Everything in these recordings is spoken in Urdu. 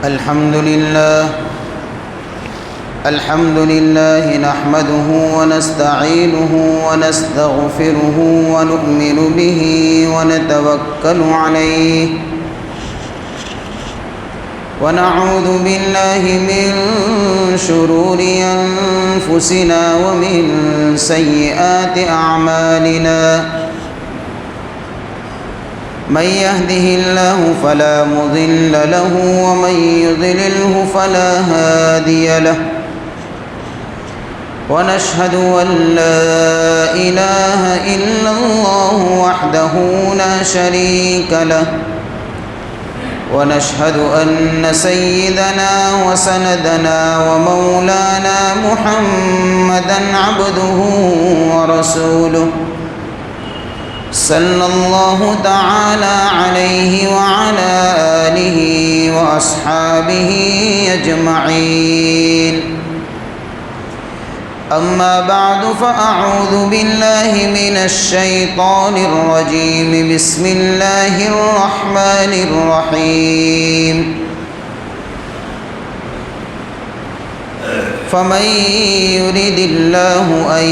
الحمد لله نحمده ونستعينه ونستغفره ونؤمن به ونتوكل عليه ونعوذ بالله من شرور أنفسنا ومن سيئات أعمالنا من يهده الله فلا مضل له ومن يضلله فلا هادي له ونشهد أن لا إله إلا الله وحده لا شريك له ونشهد أن سيدنا وسندنا ومولانا محمدا عبده ورسوله صلى الله تعالى عليه وعلى آله وأصحابه أجمعين أما بعد فأعوذ بالله من الشيطان الرجيم بسم الله الرحمن الرحيم فمن يرد الله أن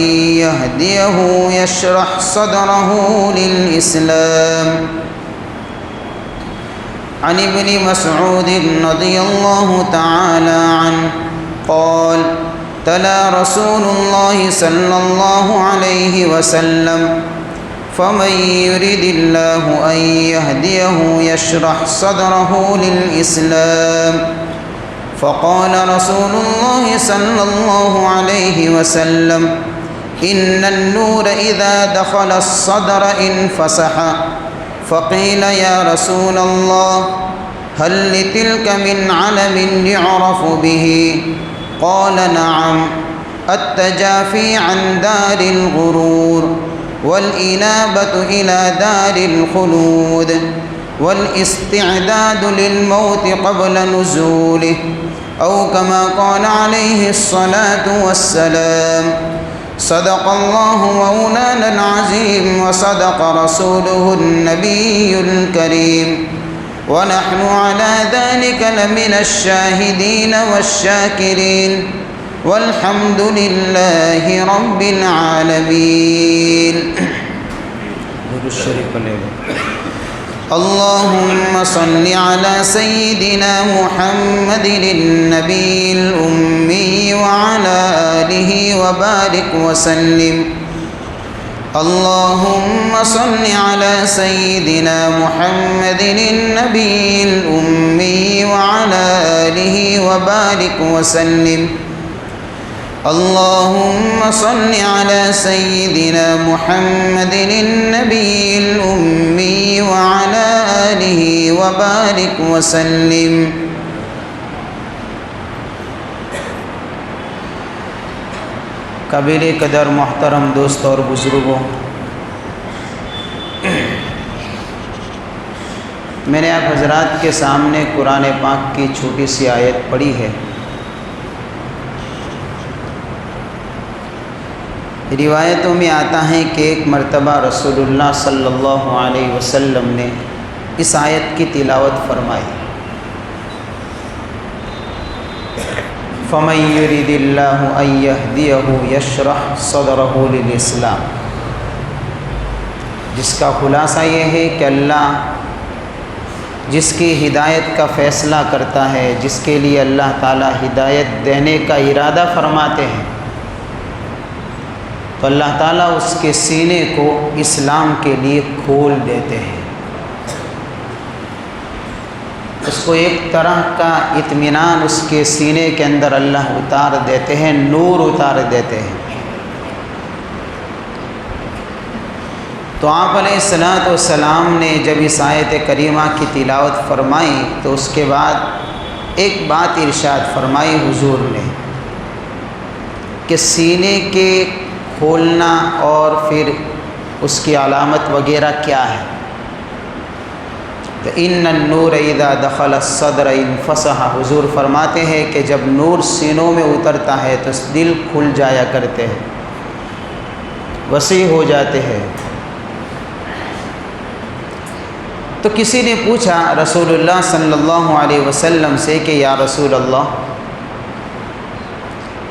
يهديه يشرح صدره للإسلام عن ابن مسعود رضي الله تعالى عنه قال تلا رسول الله صلى الله عليه وسلم فمن يرد الله أن يهديه يشرح صدره للإسلام فقال رسول الله صلى الله عليه وسلم إن النور إذا دخل الصدر انفسح فقيل يا رسول الله هل لتلك من علم يعرف به قال نعم التجافي عن دار الغرور والإنابة إلى دار الخلود والاستعداد للموت قبل نزوله أو كما قال عليه الصلاة والسلام صدق الله مولانا العظيم وصدق رسوله النبي الكريم ونحن على ذلك لمن الشاهدين والشاكرين والحمد لله رب العالمين. اللهم صل على سيدنا محمد النبي الأمي وعلى آله وبارك وسلم. اللهم صل على سيدنا محمد النبي الأمي وعلى آله وبارك وسلم. اللهم صل على سيدنا محمد النبي الأمي وعلى آله وبارك وسلم. قابل قدر محترم دوست اور بزرگوں، میں نے آپ حضرات کے سامنے قرآن پاک کی چھوٹی سی آیت پڑھی ہے. روایتوں میں آتا ہے کہ ایک مرتبہ رسول اللہ صلی اللہ علیہ وسلم نے اس آیت کی تلاوت فرمائی. فَمَن يُرِدِ اللَّهُ أَن يَهْدِيَهُ يَشْرَحْ صَدْرَهُ لِلْإِسْلَامِ، جس کا خلاصہ یہ ہے کہ اللہ جس کی ہدایت کا فیصلہ کرتا ہے، جس کے لیے اللہ تعالیٰ ہدایت دینے کا ارادہ فرماتے ہیں، تو اللہ تعالیٰ اس کے سینے کو اسلام کے لیے کھول دیتے ہیں. اس کو ایک طرح کا اطمینان اس کے سینے کے اندر اللہ اتار دیتے ہیں، نور اتار دیتے ہیں. تو آپ علیہ الصلاۃ والسلام نے جب اس آیت کریمہ کی تلاوت فرمائی تو اس کے بعد ایک بات ارشاد فرمائی حضور نے کہ سینے کے کھولنا اور پھر اس کی علامت وغیرہ کیا ہے. تو ان النور اذا دخل الصدر انفسح، حضور فرماتے ہیں کہ جب نور سینوں میں اترتا ہے تو دل کھل جایا کرتے ہیں، وسیع ہو جاتے ہیں. تو کسی نے پوچھا رسول اللہ صلی اللہ علیہ وسلم سے کہ یا رسول اللہ،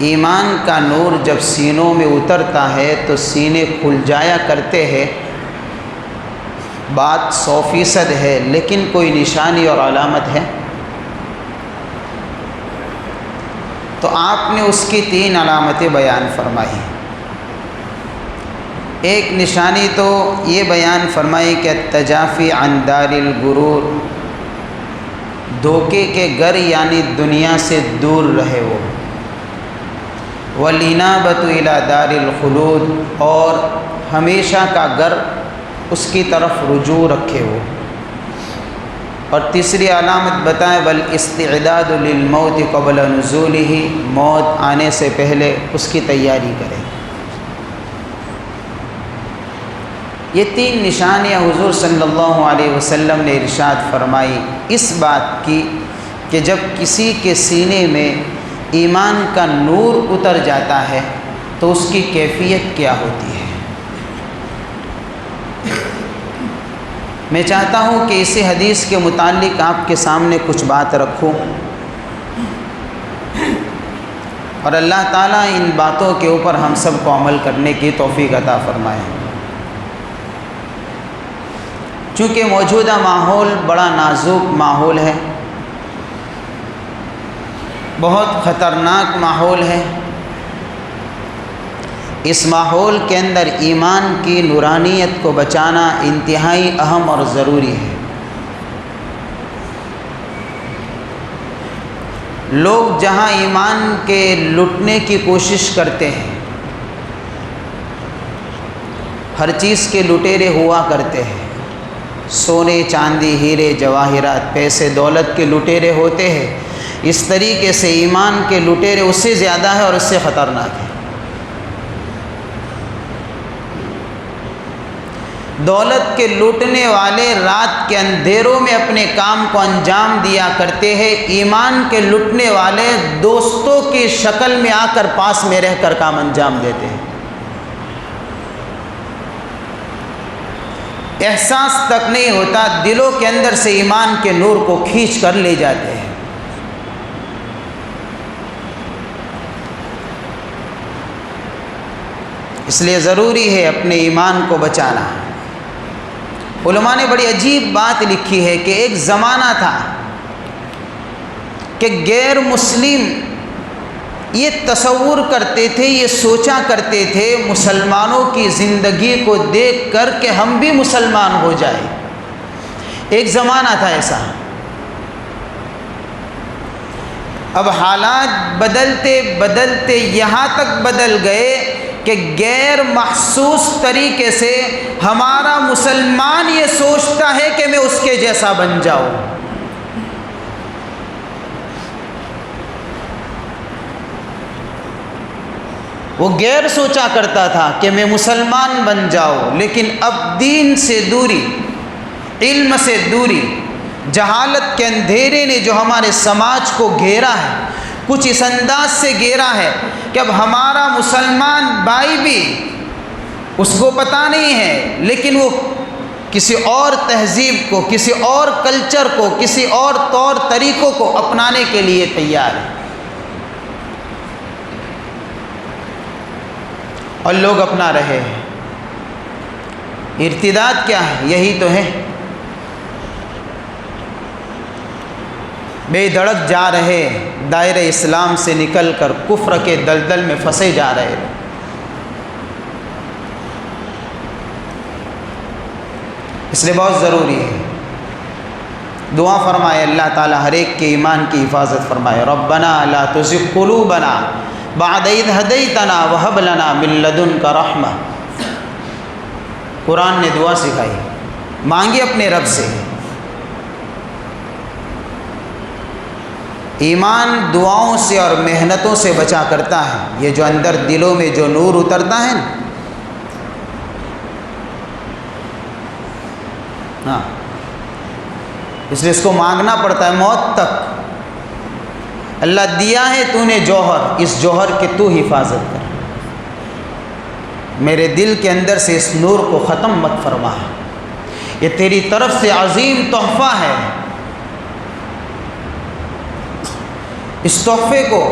ایمان کا نور جب سینوں میں اترتا ہے تو سینے کھل جایا کرتے ہیں، بات 100% ہے، لیکن کوئی نشانی اور علامت ہے؟ تو آپ نے اس کی 3 علامتیں بیان فرمائی۔ ایک نشانی تو یہ بیان فرمائی کہ التجافی عن دار الغرور، دھوکے کے گھر یعنی دنیا سے دور رہے وہ، والانابۃ الی دار الخلود، اور ہمیشہ کا گھر اس کی طرف رجوع رکھے وہ، اور تیسری علامت بتائیں والاستعداد للموت قبل نزولہ، موت آنے سے پہلے اس کی تیاری کرے۔ یہ 3 نشانیاں حضور صلی اللہ علیہ وسلم نے ارشاد فرمائی اس بات کی کہ جب کسی کے سینے میں ایمان کا نور اتر جاتا ہے تو اس کی کیفیت کیا ہوتی ہے۔ میں چاہتا ہوں کہ اسی حدیث کے متعلق آپ کے سامنے کچھ بات رکھوں، اور اللہ تعالیٰ ان باتوں کے اوپر ہم سب کو عمل کرنے کی توفیق عطا فرمائے۔ چونکہ موجودہ ماحول بڑا نازک ماحول ہے، بہت خطرناک ماحول ہے، اس ماحول کے اندر ایمان کی نورانیت کو بچانا انتہائی اہم اور ضروری ہے۔ لوگ جہاں ایمان کے لٹنے کی کوشش کرتے ہیں، ہر چیز کے لٹیرے ہوا کرتے ہیں، سونے چاندی ہیرے جواہرات پیسے دولت کے لٹیرے ہوتے ہیں، اس طریقے سے ایمان کے لٹیرے اس سے زیادہ ہے اور اس سے خطرناک ہے۔ دولت کے لوٹنے والے رات کے اندھیروں میں اپنے کام کو انجام دیا کرتے ہیں، ایمان کے لوٹنے والے دوستوں کی شکل میں آ کر پاس میں رہ کر کام انجام دیتے ہیں، احساس تک نہیں ہوتا، دلوں کے اندر سے ایمان کے نور کو کھینچ کر لے جاتے ہیں۔ اس لیے ضروری ہے اپنے ایمان کو بچانا۔ علماء نے بڑی عجیب بات لکھی ہے کہ ایک زمانہ تھا کہ غیر مسلم یہ تصور کرتے تھے، یہ سوچا کرتے تھے مسلمانوں کی زندگی کو دیکھ کر کہ ہم بھی مسلمان ہو جائیں۔ ایک زمانہ تھا ایسا۔ اب حالات بدلتے بدلتے یہاں تک بدل گئے کہ غیر محسوس طریقے سے ہمارا مسلمان یہ سوچتا ہے کہ میں اس کے جیسا بن جاؤں۔ وہ غیر سوچا کرتا تھا کہ میں مسلمان بن جاؤں، لیکن اب دین سے دوری، علم سے دوری، جہالت کے اندھیرے نے جو ہمارے سماج کو گھیرا ہے، کچھ اس انداز سے گھیرا ہے کہ اب ہمارا مسلمان بھائی بھی اس کو پتہ نہیں ہے، لیکن وہ کسی اور تہذیب کو، کسی اور کلچر کو، کسی اور طور طریقوں کو اپنانے کے لیے تیار ہے، اور لوگ اپنا رہے ہیں۔ ارتداد کیا ہے؟ یہی تو ہے، بے دھڑک جا رہے، دائرہ اسلام سے نکل کر کفر کے دلدل میں پھنسے جا رہے۔ اس لیے بہت ضروری ہے دعا فرمائے اللہ تعالی ہر ایک کے ایمان کی حفاظت فرمائے۔ ربنا لا تزغ قلوبنا بعد اذ ہدیتنا وہب لنا من لدنک رحمہ۔ قرآن نے دعا سکھائی، مانگے اپنے رب سے۔ ایمان دعاؤں سے اور محنتوں سے بچا کرتا ہے۔ یہ جو اندر دلوں میں جو نور اترتا ہے نا، ہاں، اس لیے اس کو مانگنا پڑتا ہے موت تک۔ اللہ دیا ہے تو نے جوہر، اس جوہر کی تو حفاظت کر، میرے دل کے اندر سے اس نور کو ختم مت فرما۔ یہ تیری طرف سے عظیم تحفہ ہے، اس تحفے کو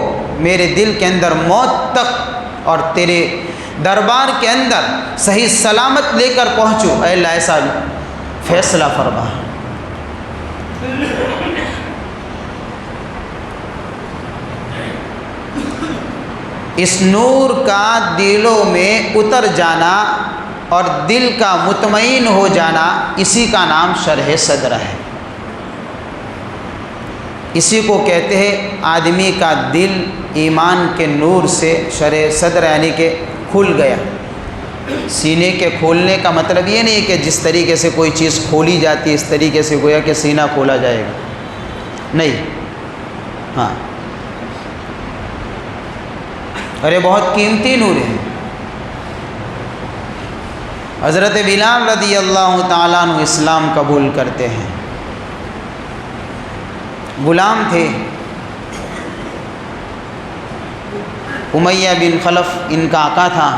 میرے دل کے اندر موت تک اور تیرے دربار کے اندر صحیح سلامت لے کر پہنچوں، اے اللہ ایسا فیصلہ فرما۔ اس نور کا دلوں میں اتر جانا اور دل کا مطمئن ہو جانا، اسی کا نام شرح صدر ہے۔ اسی کو کہتے ہیں آدمی کا دل ایمان کے نور سے شرح صدر یعنی کہ کھل گیا۔ سینے کے کھولنے کا مطلب یہ نہیں کہ جس طریقے سے کوئی چیز کھولی جاتی ہے اس طریقے سے گویا کہ سینہ کھولا جائے گا، نہیں، ہاں، اور یہ بہت قیمتی نور ہے۔ حضرت بلال رضی اللہ تعالیٰ عنہ اسلام قبول کرتے ہیں، غلام تھے، امیہ بن خلف ان کا آقا تھا۔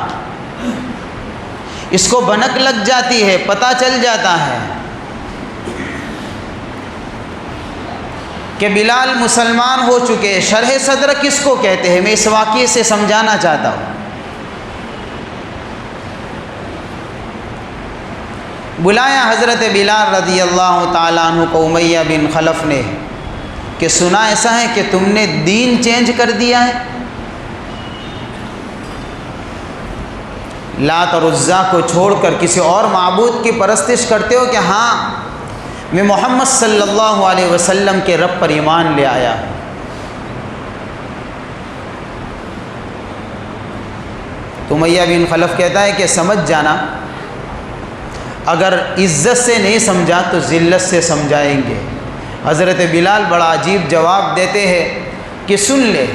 اس کو بھنک لگ جاتی ہے، پتہ چل جاتا ہے کہ بلال مسلمان ہو چکے۔ شرح صدر کس کو کہتے ہیں، میں اس واقعے سے سمجھانا چاہتا ہوں۔ بلایا حضرت بلال رضی اللہ تعالیٰ عنہ کو امیہ بن خلف نے کہ سنا ایسا ہے کہ تم نے دین چینج کر دیا ہے، لات اور عزا کو چھوڑ کر کسی اور معبود کی پرستش کرتے ہو؟ کہ ہاں، میں محمد صلی اللہ علیہ وسلم کے رب پر ایمان لے آیا۔ تو امیہ بن خلف کہتا ہے کہ سمجھ جانا، اگر عزت سے نہیں سمجھا تو ذلت سے سمجھائیں گے۔ حضرت بلال بڑا عجیب جواب دیتے ہیں کہ سن لے،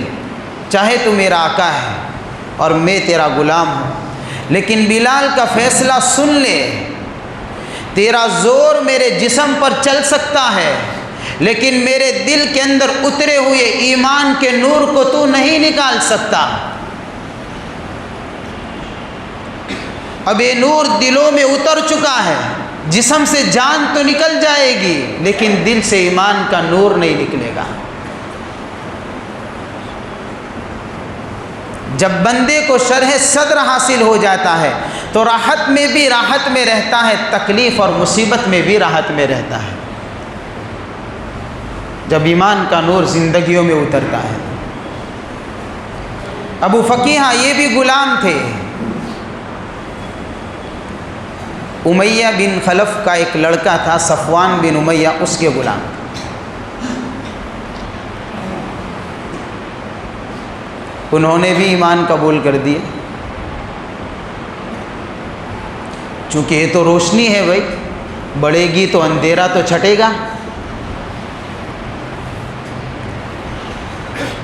چاہے تو میرا آقا ہے اور میں تیرا غلام ہوں، لیکن بلال کا فیصلہ سن لے، تیرا زور میرے جسم پر چل سکتا ہے لیکن میرے دل کے اندر اترے ہوئے ایمان کے نور کو تو نہیں نکال سکتا۔ اب یہ نور دلوں میں اتر چکا ہے، جسم سے جان تو نکل جائے گی لیکن دل سے ایمان کا نور نہیں نکلے گا۔ جب بندے کو شرح صدر حاصل ہو جاتا ہے تو راحت میں بھی راحت میں رہتا ہے، تکلیف اور مصیبت میں بھی راحت میں رہتا ہے، جب ایمان کا نور زندگیوں میں اترتا ہے۔ ابو فقیہ یہ بھی غلام تھے، امیہ بن خلف کا ایک لڑکا تھا صفوان بن امیہ، اس کے غلام۔ انہوں نے بھی ایمان قبول کر دیے، چونکہ یہ تو روشنی ہے بھائی، بڑھے گی تو اندھیرا تو چھٹے گا۔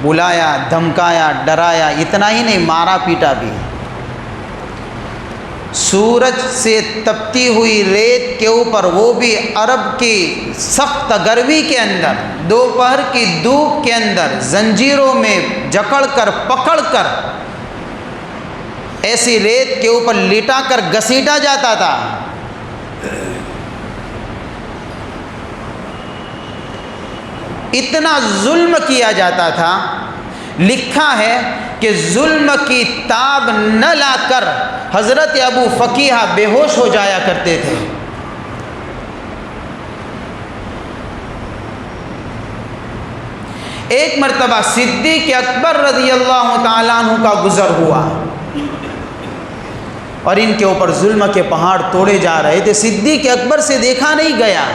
بلایا، دھمکایا، ڈرایا، اتنا ہی نہیں، مارا پیٹا بھی۔ سورج سے تپتی ہوئی ریت کے اوپر، وہ بھی عرب کی سخت گرمی کے اندر، دوپہر کی دھوپ کے اندر، زنجیروں میں جکڑ کر پکڑ کر ایسی ریت کے اوپر لٹا کر گھسیٹا جاتا تھا۔ اتنا ظلم کیا جاتا تھا، لکھا ہے کہ ظلم کی تاب نہ لا کر حضرت ابو فقیہ بے ہوش ہو جایا کرتے تھے۔ ایک مرتبہ صدیق اکبر رضی اللہ تعالیٰ عنہ کا گزر ہوا اور ان کے اوپر ظلم کے پہاڑ توڑے جا رہے تھے، صدیق اکبر سے دیکھا نہیں گیا۔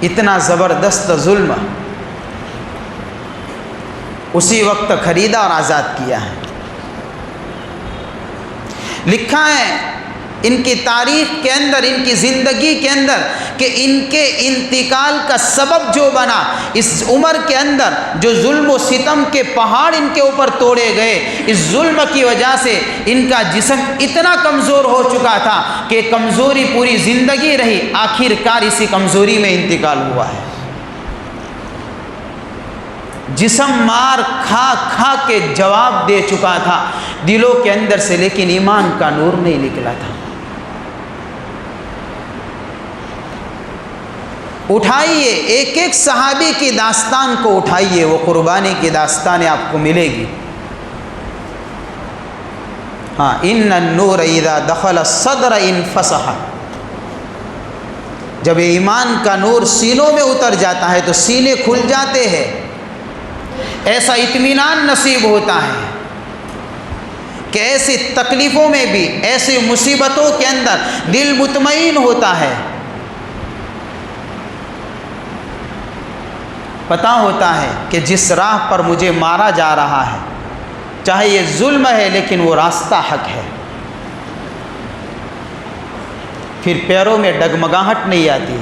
اتنا زبردست ظلم اسی وقت خریدا اور آزاد کیا ہے۔ لکھا ہے ان کی تاریخ کے اندر، ان کی زندگی کے اندر، کہ ان کے انتقال کا سبب جو بنا، اس عمر کے اندر جو ظلم و ستم کے پہاڑ ان کے اوپر توڑے گئے، اس ظلم کی وجہ سے ان کا جسم اتنا کمزور ہو چکا تھا کہ کمزوری پوری زندگی رہی، آخر کار اسی کمزوری میں انتقال ہوا ہے۔ جسم مار کھا کھا کے جواب دے چکا تھا دلوں کے اندر سے، لیکن ایمان کا نور نہیں نکلا تھا۔ اٹھائیے ایک ایک صحابی کی داستان کو اٹھائیے، وہ قربانی کی داستانیں آپ کو ملے گی۔ ہاں، ان النور اذا دخل الصدر انفسح، جب ایمان کا نور سینوں میں اتر جاتا ہے تو سینے کھل جاتے ہیں، ایسا اطمینان نصیب ہوتا ہے کہ ایسی تکلیفوں میں بھی، ایسی مصیبتوں کے اندر دل مطمئن ہوتا ہے، پتہ ہوتا ہے کہ جس راہ پر مجھے مارا جا رہا ہے، چاہے یہ ظلم ہے لیکن وہ راستہ حق ہے۔ پھر پیروں میں ڈگمگاہٹ نہیں آتی،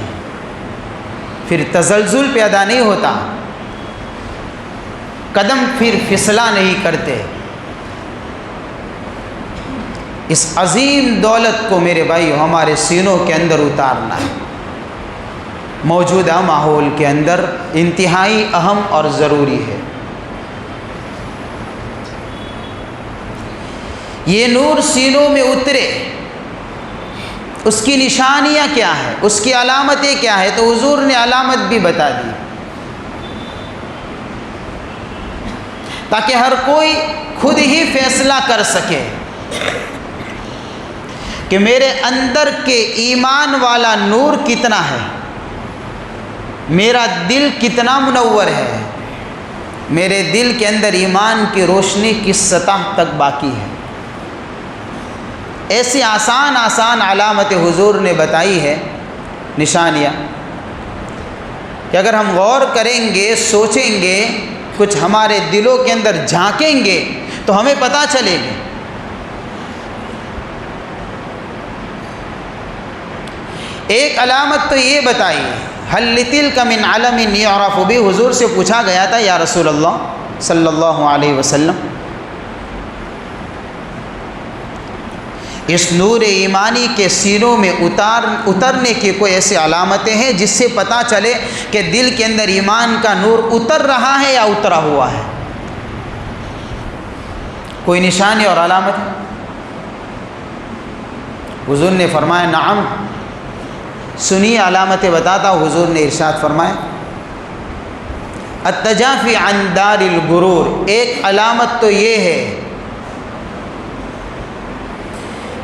پھر تزلزل پیدا نہیں ہوتا، قدم پھر پھسلا نہیں کرتے۔ اس عظیم دولت کو میرے بھائیو ہمارے سینوں کے اندر اتارنا ہے، موجودہ ماحول کے اندر انتہائی اہم اور ضروری ہے۔ یہ نور سینوں میں اترے، اس کی نشانیاں کیا ہیں، اس کی علامتیں کیا ہیں؟ تو حضور نے علامت بھی بتا دی تاکہ ہر کوئی خود ہی فیصلہ کر سکے کہ میرے اندر کے ایمان والا نور کتنا ہے، میرا دل کتنا منور ہے، میرے دل کے اندر ایمان کی روشنی کس سطح تک باقی ہے۔ ایسی آسان آسان علامت حضور نے بتائی ہے، نشانیاں، کہ اگر ہم غور کریں گے، سوچیں گے، کچھ ہمارے دلوں کے اندر جھانکیں گے تو ہمیں پتہ چلے گی۔ ایک علامت تو یہ بتائی، هل لتلك من علم يعرف به، حضور سے پوچھا گیا تھا یا رسول اللہ صلی اللہ علیہ وسلم، اس نور ایمانی کے سینوں میں اترنے کی کوئی ایسی علامتیں ہیں جس سے پتہ چلے کہ دل کے اندر ایمان کا نور اتر رہا ہے یا اترا ہوا ہے؟ کوئی نشانی اور علامت؟ حضور نے فرمایا نعم، سنیے علامتیں بتاتا ہوں۔ حضور نے ارشاد فرمایا التجافی عن دار الغرور، ایک علامت تو یہ ہے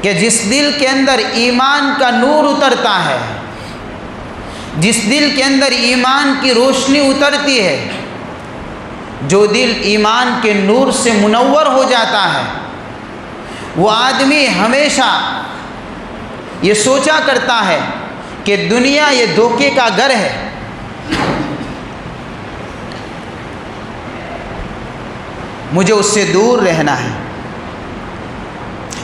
کہ جس دل کے اندر ایمان کا نور اترتا ہے، جس دل کے اندر ایمان کی روشنی اترتی ہے، جو دل ایمان کے نور سے منور ہو جاتا ہے، وہ آدمی ہمیشہ یہ سوچا کرتا ہے کہ دنیا یہ دھوکے کا گھر ہے، مجھے اس سے دور رہنا ہے۔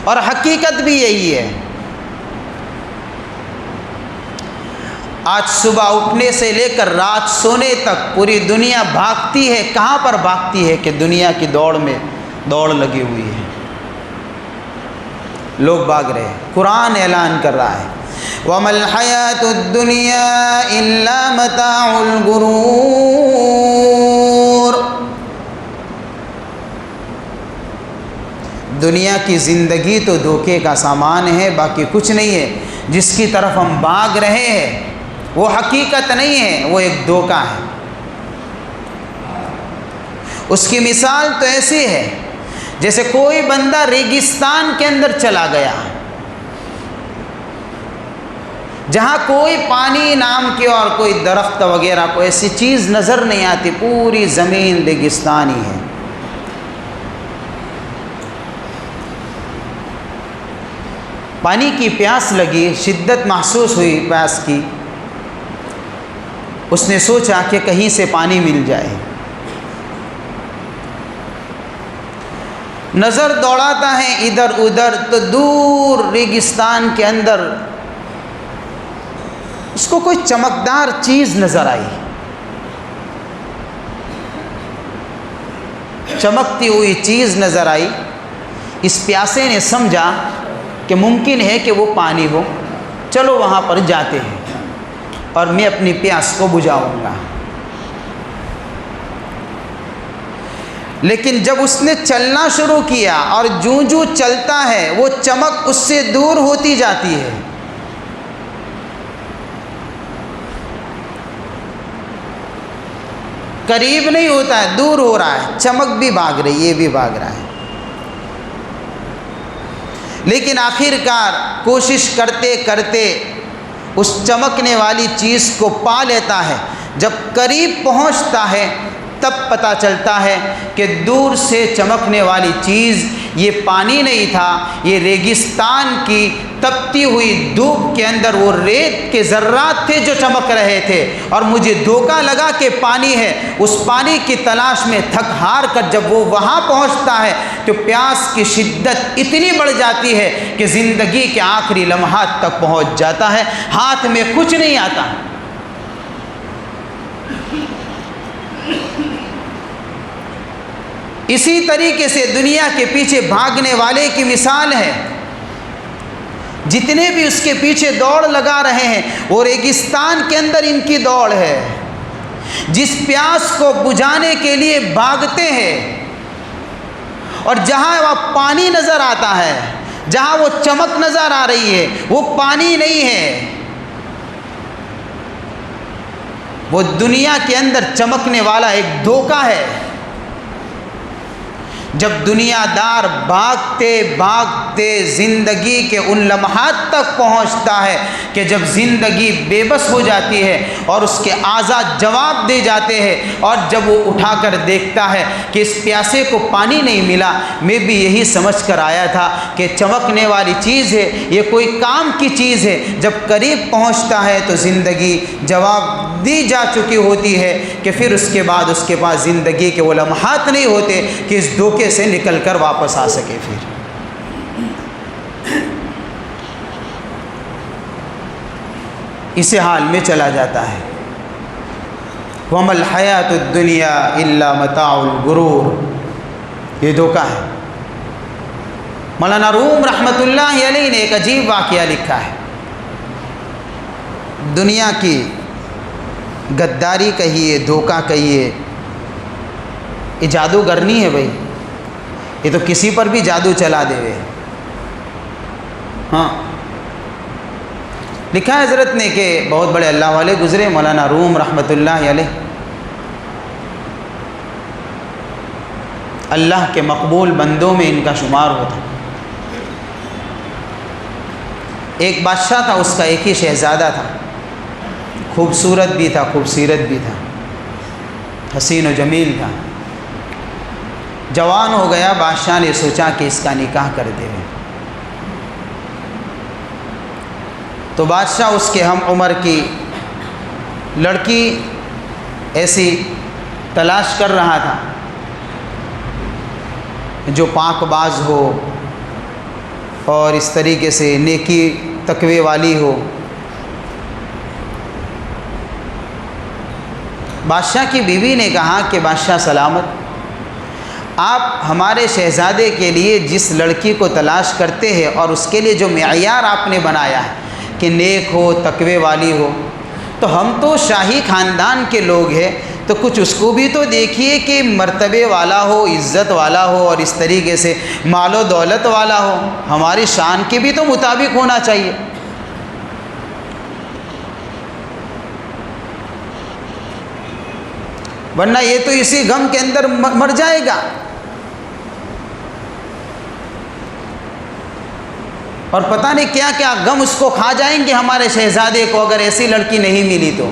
اور حقیقت بھی یہی ہے۔ آج صبح اٹھنے سے لے کر رات سونے تک پوری دنیا بھاگتی ہے، کہاں پر بھاگتی ہے؟ کہ دنیا کی دوڑ میں دوڑ لگی ہوئی ہے، لوگ بھاگ رہے ہیں۔ قرآن اعلان کر رہا ہے وَمَا الْحَيَاةُ الدُّنْيَا إِلَّا مَتَاعُ الْغُرُورِ، دنیا کی زندگی تو دھوکے کا سامان ہے، باقی کچھ نہیں ہے۔ جس کی طرف ہم بھاگ رہے ہیں وہ حقیقت نہیں ہے، وہ ایک دھوکہ ہے۔ اس کی مثال تو ایسی ہے جیسے کوئی بندہ ریگستان کے اندر چلا گیا، جہاں کوئی پانی نام کی اور کوئی درخت وغیرہ کوئی ایسی چیز نظر نہیں آتی، پوری زمین ریگستانی ہے۔ پانی کی پیاس لگی، شدت محسوس ہوئی پیاس کی، اس نے سوچا کہ کہیں سے پانی مل جائے، نظر دوڑاتا ہے ادھر ادھر، تو دور ریگستان کے اندر اس کو کوئی چمکدار چیز نظر آئی، چمکتی ہوئی چیز نظر آئی۔ اس پیاسے نے سمجھا کہ ممکن ہے کہ وہ پانی ہو، چلو وہاں پر جاتے ہیں اور میں اپنی پیاس کو بجھاؤں گا۔ لیکن جب اس نے چلنا شروع کیا اور جوں جوں چلتا ہے وہ چمک اس سے دور ہوتی جاتی ہے. قریب نہیں ہوتا ہے، دور ہو رہا ہے، چمک بھی بھاگ رہی ہے، یہ بھی بھاگ رہا ہے. لیکن آخر کار کوشش کرتے کرتے اس چمکنے والی چیز کو پا لیتا ہے. جب قریب پہنچتا ہے تب پتہ چلتا ہے کہ دور سے چمکنے والی چیز یہ پانی نہیں تھا، یہ ریگستان کی تپتی ہوئی دھوپ کے اندر وہ ریت کے ذرات تھے جو چمک رہے تھے، اور مجھے دھوکہ لگا کہ پانی ہے. اس پانی کی تلاش میں تھک ہار کر جب وہ وہاں پہنچتا ہے تو پیاس کی شدت اتنی بڑھ جاتی ہے کہ زندگی کے آخری لمحات تک پہنچ جاتا ہے، ہاتھ میں کچھ نہیں آتا. اسی طریقے سے دنیا کے پیچھے بھاگنے والے کی مثال ہے. جتنے بھی اس کے پیچھے دوڑ لگا رہے ہیں وہ ریگستان کے اندر ان کی دوڑ ہے. جس پیاس کو بجھانے کے لیے بھاگتے ہیں اور جہاں وہ پانی نظر آتا ہے، جہاں وہ چمک نظر آ رہی ہے، وہ پانی نہیں ہے، وہ دنیا کے اندر چمکنے والا ایک دھوکہ ہے. جب دنیا دار بھاگتے بھاگتے زندگی کے ان لمحات تک پہنچتا ہے کہ جب زندگی بے بس ہو جاتی ہے اور اس کے اعضاء جواب دے جاتے ہیں، اور جب وہ اٹھا کر دیکھتا ہے کہ اس پیاسے کو پانی نہیں ملا، میں بھی یہی سمجھ کر آیا تھا کہ چمکنے والی چیز ہے، یہ کوئی کام کی چیز ہے. جب قریب پہنچتا ہے تو زندگی جواب دی جا چکی ہوتی ہے کہ پھر اس کے بعد اس کے پاس زندگی کے وہ لمحات نہیں ہوتے کہ اس دھوکے سے نکل کر واپس آ سکے. پھر اسی حال میں چلا جاتا ہے. وَمَا الْحَيَاةُ الدُّنْيَا إِلَّا مَتَاعُ الْغُرُورِ، یہ دھوکہ ہے. مولانا روم رحمۃ اللہ علیہ نے ایک عجیب واقعہ لکھا ہے. دنیا کی غداری کہیے، دھوکہ کہیے، یہ جادوگرنی ہے بھائی، یہ تو کسی پر بھی جادو چلا دے وے. ہاں، لکھا ہے حضرت نے کہ بہت بڑے اللہ والے گزرے، مولانا روم رحمۃ اللہ علیہ، اللہ کے مقبول بندوں میں ان کا شمار ہوتا. ایک بادشاہ تھا، اس کا ایک ہی شہزادہ تھا، خوبصورت بھی تھا، خوبصیرت بھی تھا، حسین و جمیل تھا. جوان ہو گیا، بادشاہ نے سوچا کہ اس کا نکاح کر دے. تو بادشاہ اس کے ہم عمر کی لڑکی ایسی تلاش کر رہا تھا جو پاک باز ہو اور اس طریقے سے نیکی تقوی والی ہو. بادشاہ کی بیوی نے کہا کہ بادشاہ سلامت، آپ ہمارے شہزادے کے لیے جس لڑکی کو تلاش کرتے ہیں اور اس کے لیے جو معیار آپ نے بنایا ہے کہ نیک ہو، تقوی والی ہو، تو ہم تو شاہی خاندان کے لوگ ہیں، تو کچھ اس کو بھی تو دیکھیے کہ مرتبے والا ہو، عزت والا ہو، اور اس طریقے سے مال و دولت والا ہو، ہماری شان کے بھی تو مطابق ہونا چاہیے. ورنہ یہ تو اسی غم کے اندر مر جائے گا. اور پتہ نہیں کیا کیا غم اس کو کھا جائیں گے ہمارے شہزادے کو اگر ایسی لڑکی نہیں ملی تو.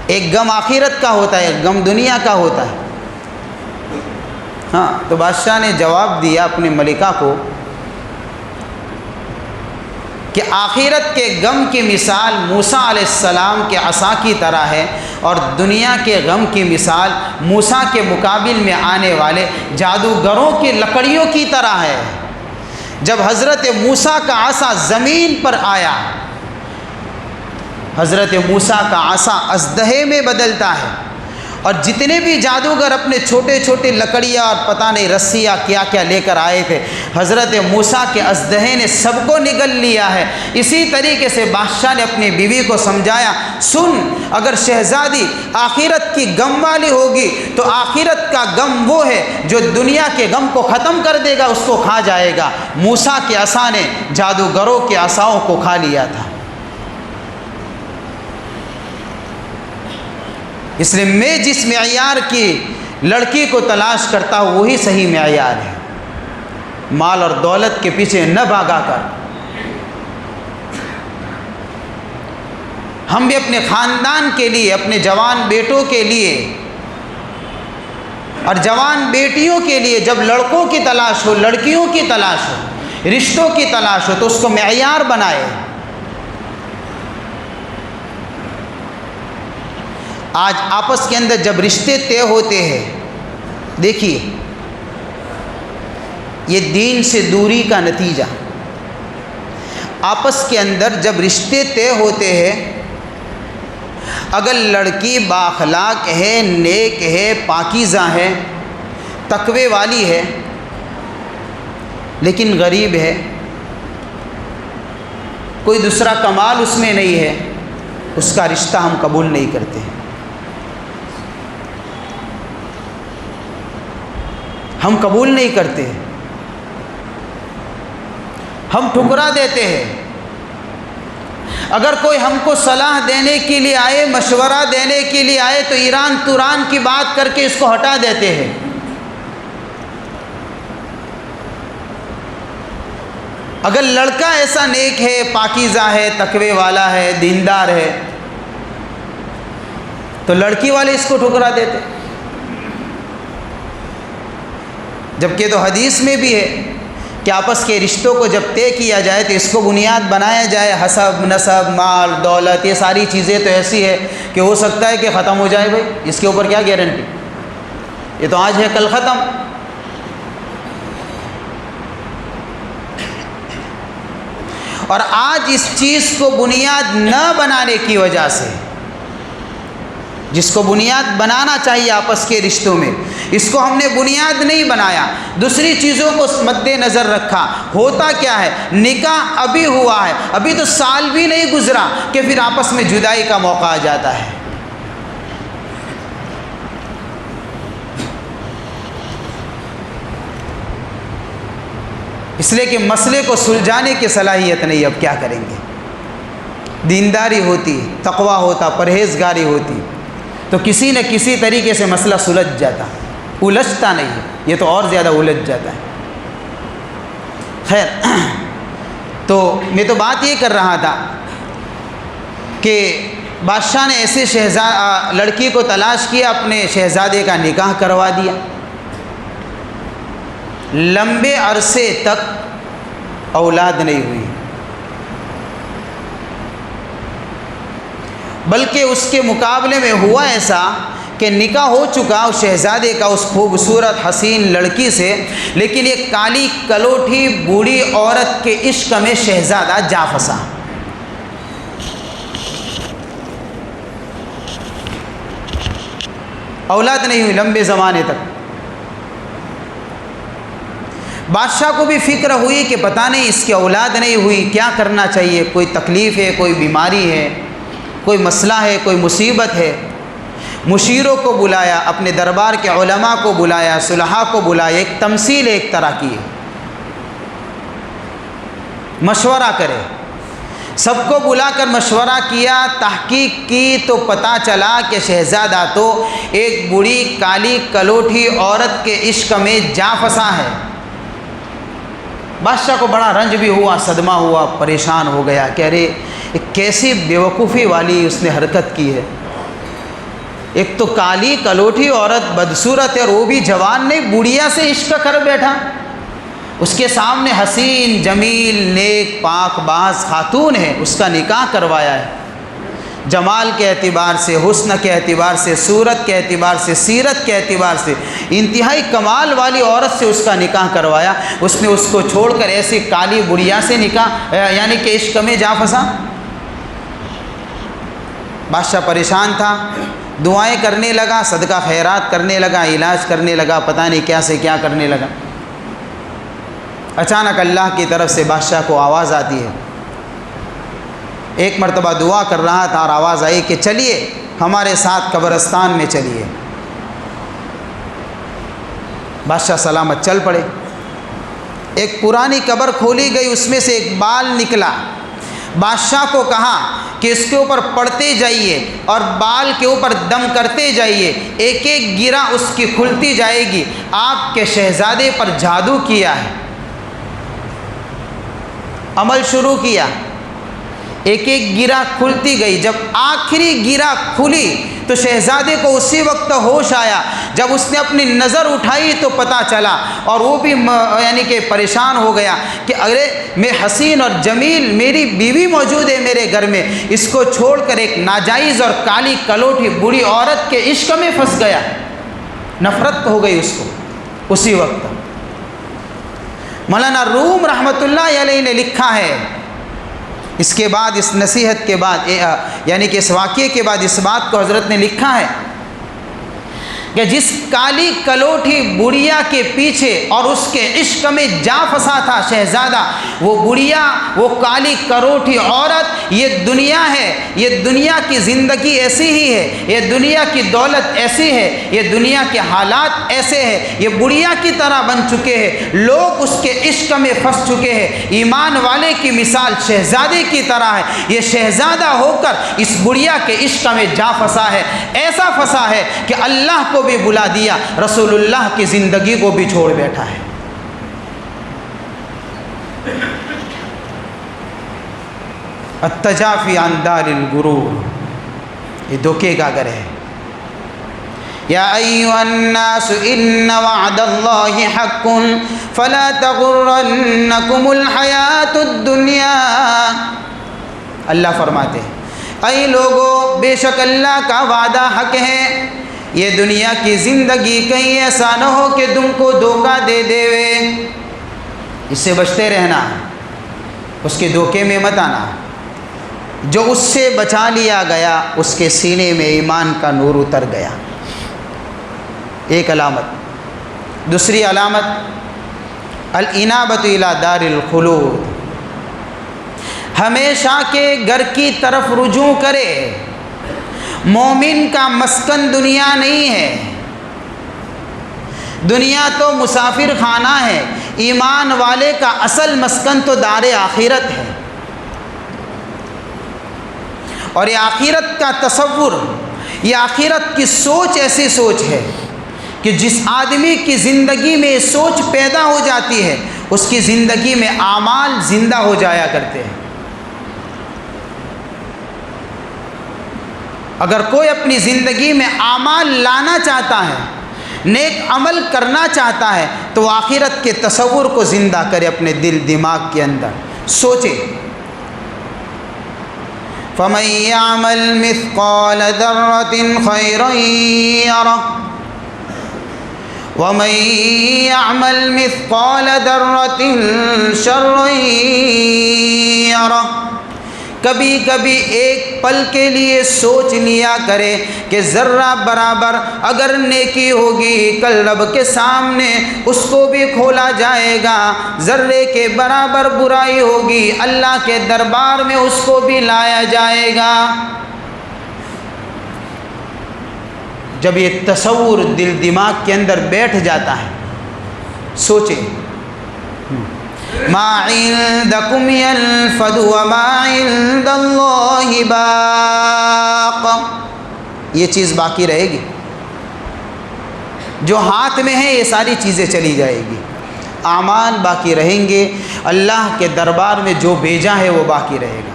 ایک غم آخرت کا ہوتا ہے، ایک غم دنیا کا ہوتا ہے. ہاں، تو بادشاہ نے جواب دیا اپنی ملکہ کو کہ آخرت کے غم کی مثال موسیٰ علیہ السلام کے عصا کی طرح ہے، اور دنیا کے غم کی مثال موسیٰ کے مقابل میں آنے والے جادوگروں کی لکڑیوں کی طرح ہے. جب حضرت موسیٰ کا عصا زمین پر آیا، حضرت موسیٰ کا عصا اژدہے میں بدلتا ہے، اور جتنے بھی جادوگر اپنے چھوٹے چھوٹے لکڑیاں اور پتہ نہیں رسیاں کیا کیا لے کر آئے تھے، حضرت موسیٰ کے اژدہے نے سب کو نگل لیا ہے۔ اسی طریقے سے بادشاہ نے اپنی بیوی کو سمجھایا، سن، اگر شہزادی آخرت کی غم والی ہوگی تو آخرت کا غم وہ ہے جو دنیا کے غم کو ختم کر دے گا، اس کو کھا جائے گا۔ موسیٰ کے عصا نے جادوگروں کے عصاؤں کو کھا لیا تھا۔ اس لیے میں جس معیار کی لڑکی کو تلاش کرتا ہوں وہی صحیح معیار ہے، مال اور دولت کے پیچھے نہ بھاگا کر۔ ہم بھی اپنے خاندان کے لیے، اپنے جوان بیٹوں کے لیے اور جوان بیٹیوں کے لیے جب لڑکوں کی تلاش ہو، لڑکیوں کی تلاش ہو، رشتوں کی تلاش ہو تو اس کو معیار بنائے۔ آج آپس کے اندر جب رشتے طے ہوتے ہیں، دیکھیے یہ دین سے دوری کا نتیجہ، آپس کے اندر جب رشتے طے ہوتے ہیں، اگر لڑکی بااخلاق ہے، نیک ہے، پاکیزہ ہے، تقوی والی ہے، لیکن غریب ہے، کوئی دوسرا کمال اس میں نہیں ہے، اس کا رشتہ ہم قبول نہیں کرتے، ہم قبول نہیں کرتے، ہم ٹھکرا دیتے ہیں۔ اگر کوئی ہم کو صلاح دینے کے لیے آئے، مشورہ دینے کے لیے آئے تو ایران توران کی بات کر کے اس کو ہٹا دیتے ہیں۔ اگر لڑکا ایسا نیک ہے، پاکیزہ ہے، تقوی والا ہے، دیندار ہے، تو لڑکی والے اس کو ٹھکرا دیتے۔ جبکہ تو حدیث میں بھی ہے کہ آپس کے رشتوں کو جب طے کیا جائے تو اس کو بنیاد بنایا جائے، حسب، نسب، مال، دولت، یہ ساری چیزیں تو ایسی ہے کہ ہو سکتا ہے کہ ختم ہو جائے، بھائی اس کے اوپر کیا گارنٹی، یہ تو آج ہے کل ختم۔ اور آج اس چیز کو بنیاد نہ بنانے کی وجہ سے، جس کو بنیاد بنانا چاہیے آپس کے رشتوں میں، اس کو ہم نے بنیاد نہیں بنایا، دوسری چیزوں کو مد نظر رکھا۔ ہوتا کیا ہے، نکاح ابھی ہوا ہے، ابھی تو سال بھی نہیں گزرا کہ پھر آپس میں جدائی کا موقع آ جاتا ہے۔ اس لیے کہ مسئلے کو سلجھانے کی صلاحیت نہیں، اب کیا کریں گے؟ دینداری ہوتی، تقوی ہوتا، پرہیزگاری ہوتی تو کسی نہ کسی طریقے سے مسئلہ سلجھ جاتا، الجھتا نہیں، یہ تو اور زیادہ الجھ جاتا ہے۔ خیر، تو میں تو بات یہ کر رہا تھا کہ بادشاہ نے ایسے لڑکی کو تلاش کیا، اپنے شہزادے کا نکاح کروا دیا، لمبے عرصے تک اولاد نہیں ہوئی، بلکہ اس کے مقابلے میں ہوا ایسا کہ نکاح ہو چکا اس شہزادے کا اس خوبصورت حسین لڑکی سے، لیکن ایک کالی کلوٹھی بوڑھی عورت کے عشق میں شہزادہ جا پھنسا۔ اولاد نہیں ہوئی لمبے زمانے تک۔ بادشاہ کو بھی فکر ہوئی کہ پتہ نہیں اس کی اولاد نہیں ہوئی، کیا کرنا چاہیے، کوئی تکلیف ہے، کوئی بیماری ہے، کوئی مسئلہ ہے، کوئی مصیبت ہے۔ مشیروں کو بلایا، اپنے دربار کے علماء کو بلایا، صلحاء کو بلایا، ایک تمثیل ایک طرح کی ہے، مشورہ کرے، سب کو بلا کر مشورہ کیا، تحقیق کی تو پتہ چلا کہ شہزادہ تو ایک بوڑھی کالی کلوٹھی عورت کے عشق میں جا پھنسا ہے۔ بادشاہ کو بڑا رنج بھی ہوا، صدمہ ہوا، پریشان ہو گیا کہ ارے ایک کیسی بیوقوفی والی اس نے حرکت کی ہے، ایک تو کالی کلوٹھی عورت بدصورت ہے اور وہ بھی جوان نہیں، بوڑھیا سے عشق کر بیٹھا، اس کے سامنے حسین جمیل نیک پاک باز خاتون ہے، اس کا نکاح کروایا ہے، جمال کے اعتبار سے، حسن کے اعتبار سے، صورت کے اعتبار سے، سیرت کے اعتبار سے انتہائی کمال والی عورت سے اس کا نکاح کروایا، اس نے اس کو چھوڑ کر ایسی کالی بڑھیا سے نکاح یعنی کہ عشق میں جا پھنسا۔ بادشاہ پریشان تھا، دعائیں کرنے لگا، صدقہ خیرات کرنے لگا، علاج کرنے لگا، پتہ نہیں کیا سے کیا کرنے لگا۔ اچانک اللہ کی طرف سے بادشاہ کو آواز آتی ہے۔ ایک مرتبہ دعا کر رہا تھا اور آواز آئی کہ چلیے ہمارے ساتھ قبرستان میں چلیے۔ بادشاہ سلامت چل پڑے۔ ایک پرانی قبر کھولی گئی، اس میں سے ایک بال نکلا۔ بادشاہ کو کہا کہ اس کے اوپر پڑتے جائیے اور بال کے اوپر دم کرتے جائیے، ایک ایک گرہ اس کی کھلتی جائے گی، آپ کے شہزادے پر جادو کیا ہے۔ عمل شروع کیا، ایک ایک گرہ کھلتی گئی۔ جب آخری گرہ کھلی تو شہزادے کو اسی وقت ہوش آیا۔ جب اس نے اپنی نظر اٹھائی تو پتہ چلا، اور وہ بھی یعنی کہ پریشان ہو گیا کہ ارے میں حسین اور جمیل میری بیوی موجود ہے میرے گھر میں، اس کو چھوڑ کر ایک ناجائز اور کالی کلوٹھی بری عورت کے عشق میں پھنس گیا۔ نفرت ہو گئی اس کو اسی وقت۔ مولانا روم رحمۃ اللہ علیہ نے لکھا ہے، اس کے بعد اس نصیحت کے بعد یعنی کہ اس واقعے کے بعد اس بات کو حضرت نے لکھا ہے کہ جس کالی کلوٹھی بڑھیا کے پیچھے اور اس کے عشق میں جا پھنسا تھا شہزادہ، وہ بڑھیا، وہ کالی کلوٹھی عورت یہ دنیا ہے، یہ دنیا کی زندگی ایسی ہی ہے، یہ دنیا کی دولت ایسی ہے، یہ دنیا کے حالات ایسے ہیں، یہ بڑھیا کی طرح بن چکے ہیں، لوگ اس کے عشق میں پھنس چکے ہیں۔ ایمان والے کی مثال شہزادے کی طرح ہے، یہ شہزادہ ہو کر اس بڑھیا کے عشق میں جا پھنسا ہے، ایسا پھنسا ہے کہ اللہ کو بھی بلا دیا، رسول اللہ کی زندگی کو بھی چھوڑ بیٹھا ہے۔ التجافی عن دار الغرور، یہ دھوکے کا گھر ہے۔ یا ایھا الناس ان وعد اللہ حق فلا تغرنکم الحیاۃ الدنیا، اللہ فرماتے ہیں اے لوگو بے شک اللہ کا وعدہ حق ہے، یہ دنیا کی زندگی کہیں ایسا نہ ہو کہ تم کو دھوکہ دے دے، اس سے بچتے رہنا، اس کے دھوکے میں مت آنا۔ جو اس سے بچا لیا گیا اس کے سینے میں ایمان کا نور اتر گیا، ایک علامت۔ دوسری علامت الانابۃ الی دار الخلود، ہمیشہ کے گھر کی طرف رجوع کرے۔ مومن کا مسکن دنیا نہیں ہے، دنیا تو مسافر خانہ ہے، ایمان والے کا اصل مسکن تو دار آخرت ہے۔ اور یہ آخرت کا تصور، یہ آخرت کی سوچ ایسی سوچ ہے کہ جس آدمی کی زندگی میں یہ سوچ پیدا ہو جاتی ہے اس کی زندگی میں اعمال زندہ ہو جایا کرتے ہیں۔ اگر کوئی اپنی زندگی میں اعمال لانا چاہتا ہے، نیک عمل کرنا چاہتا ہے، تو آخرت کے تصور کو زندہ کرے اپنے دل دماغ کے اندر، سوچے۔ فَمَن يَعْمَلْ مِثْقَالَ ذَرَّةٍ خَيْرًا يَرَهُ وَمَن يَعْمَلْ مِثْقَالَ ذَرَّةٍ شَرًّا يَرَهُ۔ کبھی کبھی ایک پل کے لیے سوچ لیا کرے کہ ذرہ برابر اگر نیکی ہوگی کل رب کے سامنے اس کو بھی کھولا جائے گا، ذرے کے برابر برائی ہوگی اللہ کے دربار میں اس کو بھی لایا جائے گا۔ جب یہ تصور دل دماغ کے اندر بیٹھ جاتا ہے، سوچیں ما عندکم ينفد وما عند اللہ باق، یہ چیز باقی رہے گی، جو ہاتھ میں ہے یہ ساری چیزیں چلی جائے گی، اعمال باقی رہیں گے، اللہ کے دربار میں جو بھیجا ہے وہ باقی رہے گا۔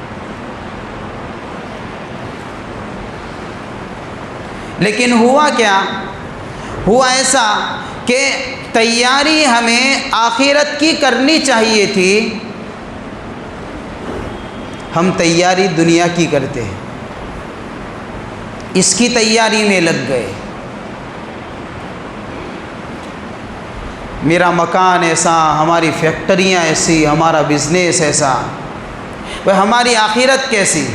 لیکن ہوا کیا؟ ہوا ایسا کہ تیاری ہمیں آخرت کی کرنی چاہیے تھی، ہم تیاری دنیا کی کرتے ہیں، اس کی تیاری میں لگ گئے۔ میرا مکان ایسا، ہماری فیکٹریاں ایسی، ہمارا بزنس ایسا، وہ ہماری آخرت کیسی؟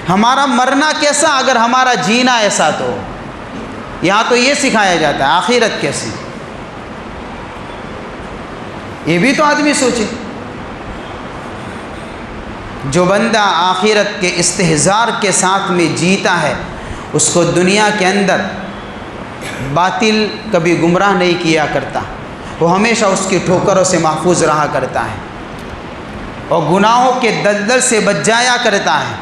ہمارا مرنا کیسا اگر ہمارا جینا ایسا تو یہاں تو یہ سکھایا جاتا ہے آخرت کیسی، یہ بھی تو آدمی سوچے۔ جو بندہ آخرت کے استحضار کے ساتھ میں جیتا ہے اس کو دنیا کے اندر باطل کبھی گمراہ نہیں کیا کرتا، وہ ہمیشہ اس کی ٹھوکروں سے محفوظ رہا کرتا ہے اور گناہوں کے دلدل سے بچ جایا کرتا ہے،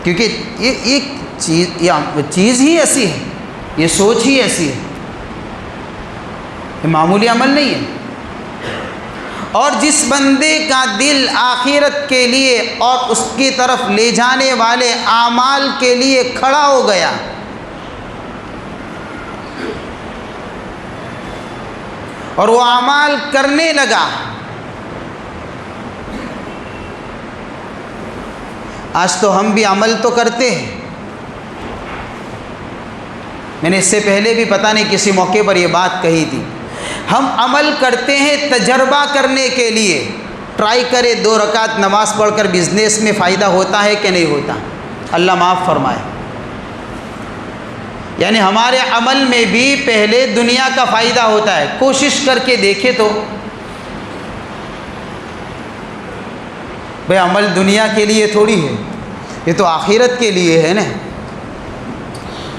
کیونکہ یہ چیز ہی ایسی ہے، یہ سوچ ہی ایسی ہے، یہ معمولی عمل نہیں ہے۔ اور جس بندے کا دل آخرت کے لیے اور اس کی طرف لے جانے والے اعمال کے لیے کھڑا ہو گیا، اور وہ اعمال کرنے لگا، آج تو ہم بھی عمل تو کرتے ہیں، میں نے اس سے پہلے بھی پتہ نہیں کسی موقع پر یہ بات کہی تھی، ہم عمل کرتے ہیں تجربہ کرنے کے لیے، ٹرائی کرے 2 رکعت نماز پڑھ کر بزنس میں فائدہ ہوتا ہے کہ نہیں ہوتا، اللہ معاف فرمائے۔ یعنی ہمارے عمل میں بھی پہلے دنیا کا فائدہ ہوتا ہے، کوشش کر کے دیکھے تو بھئی عمل دنیا کے لیے تھوڑی ہے، یہ تو آخرت کے لیے ہے نا،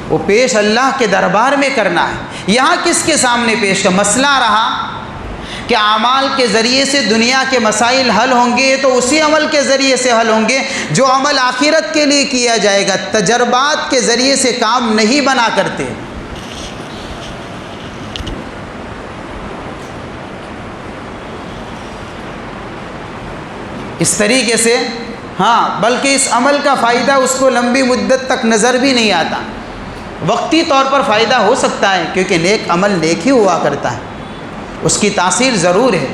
وہ پیش اللہ کے دربار میں کرنا ہے۔ یہاں کس کے سامنے پیش کا مسئلہ رہا کہ اعمال کے ذریعے سے دنیا کے مسائل حل ہوں گے تو اسی عمل کے ذریعے سے حل ہوں گے جو عمل آخرت کے لیے کیا جائے گا، تجربات کے ذریعے سے کام نہیں بنا کرتے۔ اس طریقے سے بلکہ اس عمل کا فائدہ اس کو لمبی مدت تک نظر بھی نہیں آتا، وقتی طور پر فائدہ ہو سکتا ہے کیونکہ نیک عمل نیک ہی ہوا کرتا ہے، اس کی تاثیر ضرور ہے،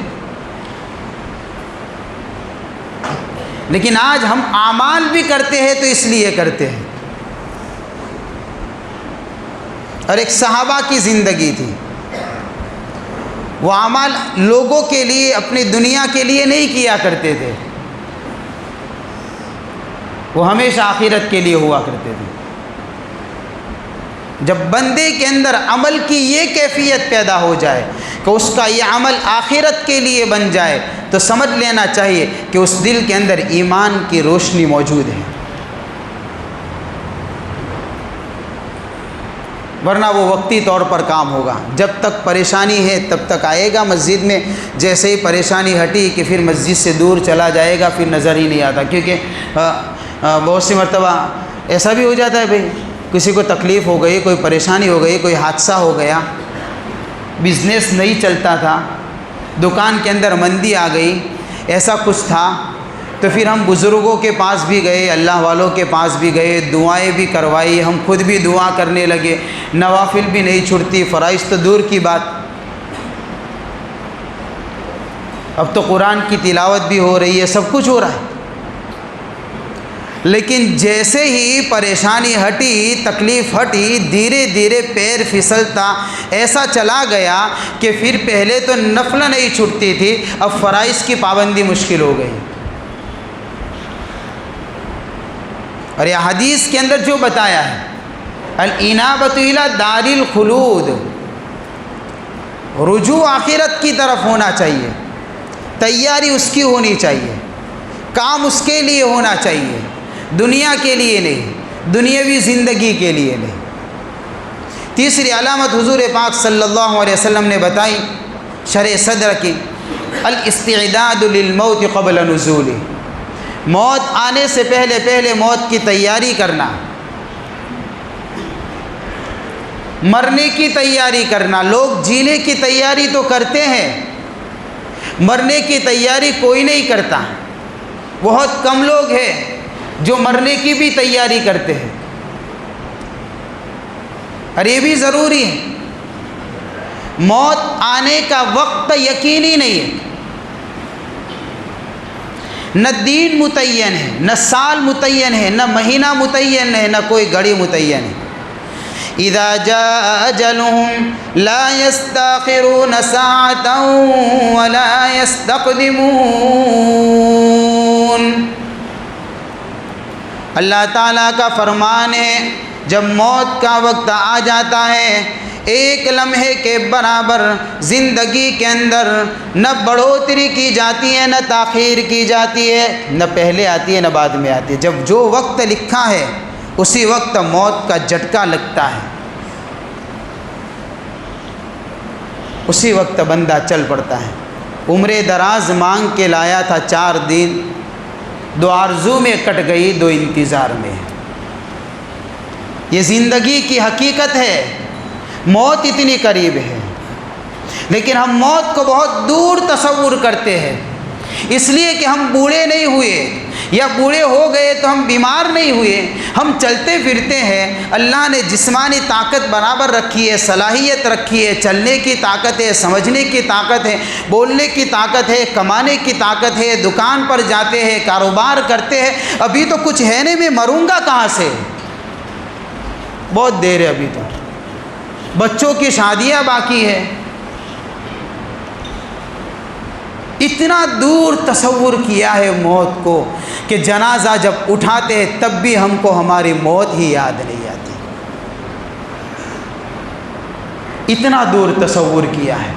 لیکن آج ہم اعمال بھی کرتے ہیں تو اس لیے کرتے ہیں۔ اور ایک صحابہ کی زندگی تھی، وہ اعمال لوگوں کے لیے اپنی دنیا کے لیے نہیں کیا کرتے تھے، وہ ہمیشہ آخرت کے لیے ہوا کرتے تھے۔ جب بندے کے اندر عمل کی یہ کیفیت پیدا ہو جائے کہ اس کا یہ عمل آخرت کے لیے بن جائے تو سمجھ لینا چاہیے کہ اس دل کے اندر ایمان کی روشنی موجود ہے، ورنہ وہ وقتی طور پر کام ہوگا۔ جب تک پریشانی ہے تب تک آئے گا مسجد میں، جیسے ہی پریشانی ہٹی کہ پھر مسجد سے دور چلا جائے گا، پھر نظر ہی نہیں آتا، کیونکہ بہت سی مرتبہ ایسا بھی ہو جاتا ہے بھئی کسی کو تکلیف ہو گئی، کوئی پریشانی ہو گئی، کوئی حادثہ ہو گیا، بزنس نہیں چلتا تھا، دکان کے اندر مندی آ گئی، ایسا کچھ تھا، تو پھر ہم بزرگوں کے پاس بھی گئے، اللہ والوں کے پاس بھی گئے، دعائیں بھی کروائی، ہم خود بھی دعا کرنے لگے، نوافل بھی نہیں چھوڑتی، فرائض تو دور کی بات، اب تو قرآن کی تلاوت بھی ہو رہی ہے، سب کچھ ہو رہا ہے، لیکن جیسے ہی پریشانی ہٹی، تکلیف ہٹی، دھیرے دھیرے پیر پھسلتا ایسا چلا گیا کہ پھر پہلے تو نفل نہیں چھوٹتی تھی، اب فرائض کی پابندی مشکل ہو گئی۔ اور یہ حدیث کے اندر جو بتایا ہے الانابۃ الی دار الخلود، رجوع آخرت کی طرف ہونا چاہیے، تیاری اس کی ہونی چاہیے، کام اس کے لیے ہونا چاہیے، دنیا کے لیے نہیں، دنیاوی زندگی کے لیے نہیں۔ تیسری علامت حضور پاک صلی اللہ علیہ وسلم نے بتائی شرح صدر کی، الاستعداد للموت قبل نزول، موت آنے سے پہلے پہلے موت کی تیاری کرنا، مرنے کی تیاری کرنا۔ لوگ جینے کی تیاری تو کرتے ہیں، مرنے کی تیاری کوئی نہیں کرتا، بہت کم لوگ ہیں جو مرنے کی بھی تیاری کرتے ہیں، اور یہ بھی ضروری ہے۔ موت آنے کا وقت یقینی نہیں ہے، نہ دین متعین ہے، نہ سال متعین ہے، نہ مہینہ متعین ہے، نہ کوئی گھڑی متعین ہے۔ اذا جاء اجلهم لا يستاخرون ساعة ولا يستقدمون، اللہ تعالیٰ کا فرمان ہے جب موت کا وقت آ جاتا ہے ایک لمحے کے برابر زندگی کے اندر نہ بڑھوتری کی جاتی ہے نہ تاخیر کی جاتی ہے، نہ پہلے آتی ہے نہ بعد میں آتی ہے۔ جب جو وقت لکھا ہے اسی وقت موت کا جھٹکا لگتا ہے، اسی وقت بندہ چل پڑتا ہے۔ عمر دراز مانگ کے لایا تھا 4 دن، 2 آرزو میں کٹ گئی 2 انتظار میں۔ یہ زندگی کی حقیقت ہے، موت اتنی قریب ہے، لیکن ہم موت کو بہت دور تصور کرتے ہیں، اس لیے کہ ہم بوڑھے نہیں ہوئے یا بوڑھے ہو گئے تو ہم بیمار نہیں ہوئے، ہم چلتے پھرتے ہیں۔ اللہ نے جسمانی طاقت برابر رکھی ہے، صلاحیت رکھی ہے، چلنے کی طاقت ہے، سمجھنے کی طاقت ہے، بولنے کی طاقت ہے، کمانے کی طاقت ہے، دکان پر جاتے ہیں، کاروبار کرتے ہیں۔ ابھی تو کچھ ہے نہیں، میں مروں گا کہاں سے؟ بہت دیر ہے، ابھی تو بچوں کی شادیاں باقی ہے۔ اتنا دور تصور کیا ہے موت کو کہ جنازہ جب اٹھاتے ہیں تب بھی ہم کو ہماری موت ہی یاد نہیں آتی، اتنا دور تصور کیا ہے۔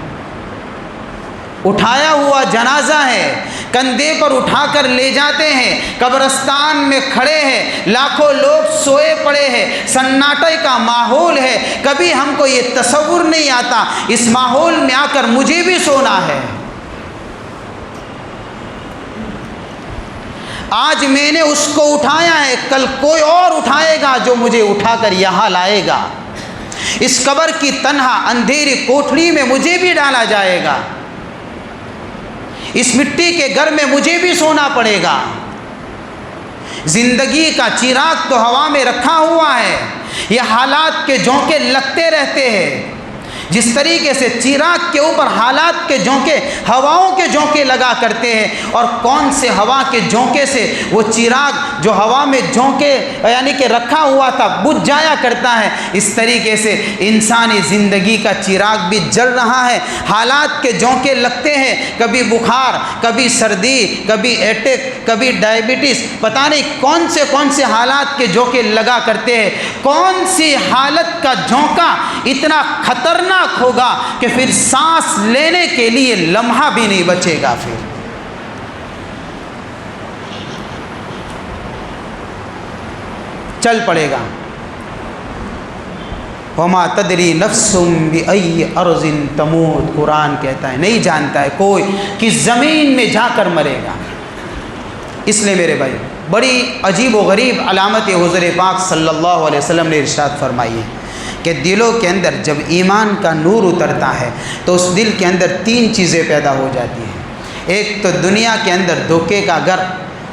اٹھایا ہوا جنازہ ہے، کندھے پر اٹھا کر لے جاتے ہیں، قبرستان میں کھڑے ہیں، لاکھوں لوگ سوئے پڑے ہیں، سناٹے کا ماحول ہے، کبھی ہم کو یہ تصور نہیں آتا اس ماحول میں آ کر مجھے بھی سونا ہے۔ آج میں نے اس کو اٹھایا ہے، کل کوئی اور اٹھائے گا جو مجھے اٹھا کر یہاں لائے گا۔ اس قبر کی تنہا اندھیری کوٹھری میں مجھے بھی ڈالا جائے گا، اس مٹی کے گھر میں مجھے بھی سونا پڑے گا۔ زندگی کا چراغ تو ہوا میں رکھا ہوا ہے، یہ حالات کے جھونکے لگتے رہتے ہیں۔ جس طریقے سے چراغ کے اوپر حالات کے جھونکے، ہواؤں کے جھونکے لگا کرتے ہیں، اور کون سے ہوا کے جھونکے سے وہ چراغ جو ہوا میں جھونکے یعنی کہ رکھا ہوا تھا بجھ جایا کرتا ہے، اس طریقے سے انسانی زندگی کا چراغ بھی جل رہا ہے۔ حالات کے جھونکے لگتے ہیں، کبھی بخار، کبھی سردی، کبھی اٹیک، کبھی ڈائبٹیز، پتہ نہیں کون سے حالات کے جھونکے لگا کرتے ہیں۔ کون سی حالت کا جھونکا اتنا خطرناک ہوگا کہ پھر سانس لینے کے لیے لمحہ بھی نہیں بچے گا، پھر چل پڑے گا۔ وما تدری نفس بأی ارض تموت، قرآن کہتا ہے نہیں جانتا ہے کوئی کہ زمین میں جا کر مرے گا۔ اس لیے میرے بھائی بڑی عجیب و غریب علامت حضور پاک صلی اللہ علیہ وسلم نے ارشاد فرمائی ہے کہ دلوں کے اندر جب ایمان کا نور اترتا ہے تو اس دل کے اندر 3 چیزیں پیدا ہو جاتی ہیں۔ ایک تو دنیا کے اندر دھوکے کا گھر،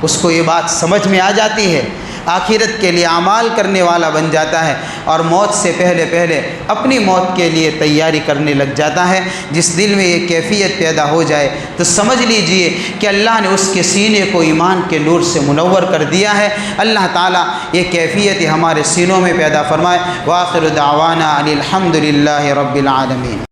اس کو یہ بات سمجھ میں آ جاتی ہے، آخرت کے لیے اعمال کرنے والا بن جاتا ہے، اور موت سے پہلے اپنی موت کے لیے تیاری کرنے لگ جاتا ہے۔ جس دل میں یہ کیفیت پیدا ہو جائے تو سمجھ لیجئے کہ اللہ نے اس کے سینے کو ایمان کے نور سے منور کر دیا ہے۔ اللہ تعالیٰ یہ کیفیت ہمارے سینوں میں پیدا فرمائے۔ وآخر دعوانا ان الحمد للہ رب العالمین۔